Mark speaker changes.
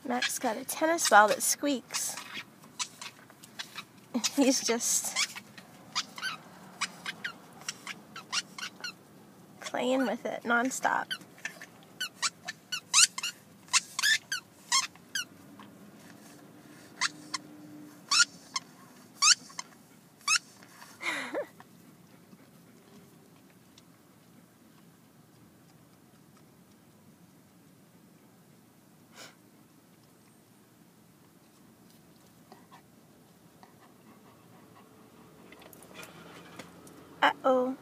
Speaker 1: Max got a tennis ball that squeaks. And he's just playing with it nonstop. Uh-oh.